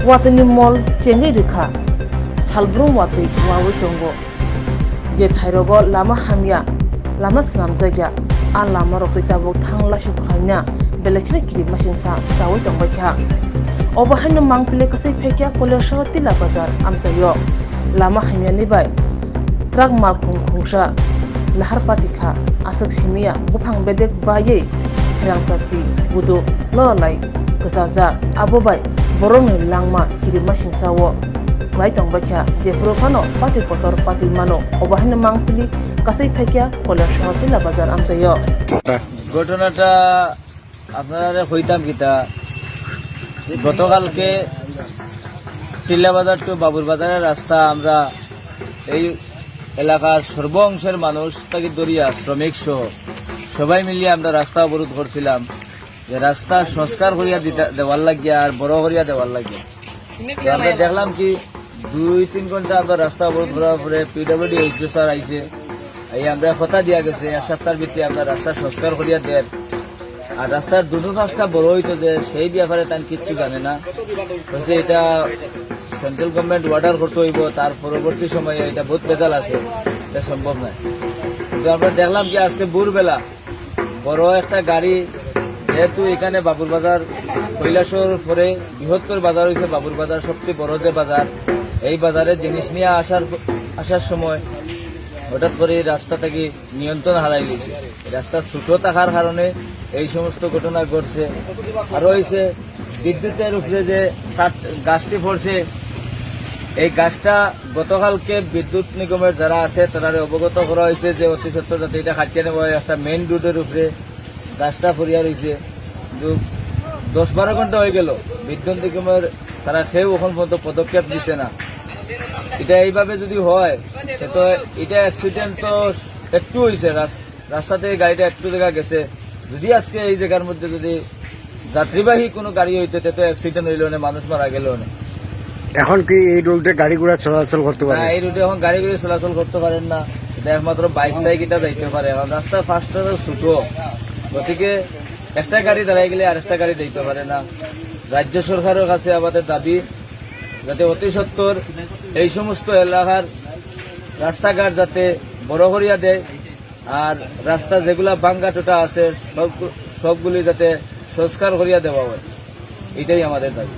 watani mol chengai rikha salbrum watui wawi tongo je thairogo lama hamya lama snam jagya a lama rokoi tabok thangla shi khraina belekre kiri machine sa sawi tongba kha obahaino mangpile kasai phekya kolesho tila bazar amchayo lama hamya ni bai truck mal khungsa lahar patikha asak simia bufang bedek baye rang chati budu lolai kasaza abobai borong langma kiri machine sawo ngai tong bacha je profano pati potor pati mano obahaino mangpili kasai phekya kolesho tila bazar amchayo ঘটনাটা আপনারা হইতাম কিতা গতকালকে টিলা বাজার two বাবুর বাজারের রাস্তা আমরা এই এলাকার সর্ব অংশের মানুষ থেকে দরিয়া শ্রমিক সহ সবাই মিলিয়ে আমরা রাস্তা অবরোধ করছিলাম যে রাস্তা সংস্কার করিয়া দেওয়ার লাগিয়া আর বড় করিয়া দেওয়ার লাগিয়া আমরা দেখলাম কি 2-3 ঘন্টা আমরা রাস্তা অবরোধ করার পরে পিডব্লিউডি এইচও স্যার আইসে এই আমরা কথা দিয়া গেছে এক সপ্তাহের ভিতরে আমরা রাস্তা সংস্কার করিয়া দেন আর রাস্তার দুটো কাজটা বড় হইতো যে সেই ব্যাপারে তার কিচ্ছু জানে না বলছে এটা সেন্ট্রাল গভর্নমেন্ট অর্ডার করতে হইব তার পরবর্তী সময়ে এটা বহুত বেজাল আছে এটা সম্ভব নয় কিন্তু আমরা দেখলাম যে আজকে ভোরবেলা বড় একটা গাড়ি যেহেতু এখানে বাবুর বাজার কৈলাসর পরে বৃহত্তর বাজার হয়েছে বাবুর বাজার সবচেয়ে বড় যে বাজার এই বাজারে জিনিস নিয়ে আসার সময় হঠাৎ করে রাস্তা থেকে নিয়ন্ত্রণ হারাই গেছে রাস্তা ছোট থাকার কারণে এই সমস্ত ঘটনা ঘটছে আরো হয়েছে বিদ্যুতের উপরে যে গাছটি পড়ছে এই গাছটা গতকালকে বিদ্যুৎ নিগমের যারা আছে তারা অবগত করা হয়েছে যে অতি সত্ত্বর যাতে এটা কাটিয়ে নেওয়া হয় একটা মেইন রোডের উপরে গাছটা পড়িয়া রয়েছে কিন্তু 10-12 ঘন্টা হয়ে গেল বিদ্যুৎ নিগমের তারা কেউ এখন পর্যন্ত পদক্ষেপ দিচ্ছে না এটা এইভাবে যদি হয় তো এটা অ্যাক্সিডেন্ট তো একটু হয়েছে রাস্তা থেকে গাড়িটা একটু জায়গা গেছে যদি আজকে এই জায়গার মধ্যে যদি যাত্রীবাহী কোনো গাড়ি হইতে তো অ্যাক্সিডেন্ট হইল না মানুষ মারা গেল না এখন কি এই রোডে গাড়ি ঘোড়া চলাচল করতে পারে এই রোডে এখন গাড়ি ঘোড়া চলাচল করতে পারেন না এটা একমাত্র বাইক সাইকেলটা যাইতে পারে এখন রাস্তা ফার্স্টটারও ছোট গতিকে একটা গাড়ি দাঁড়াই গেলে আরেকটা গাড়ি যাইতে পারে না রাজ্য সরকারের কাছে আমাদের দাবি যাতে অতি সত্বর এই সমস্ত এলাকার রাস্তাঘাট যাতে বড় করিয়া দেয় আর রাস্তা যেগুলা ভাঙ্গা টোটা আছে সবগুলি যাতে সংস্কার করিয়া দেওয়া হয় এটাই আমাদের দাবি।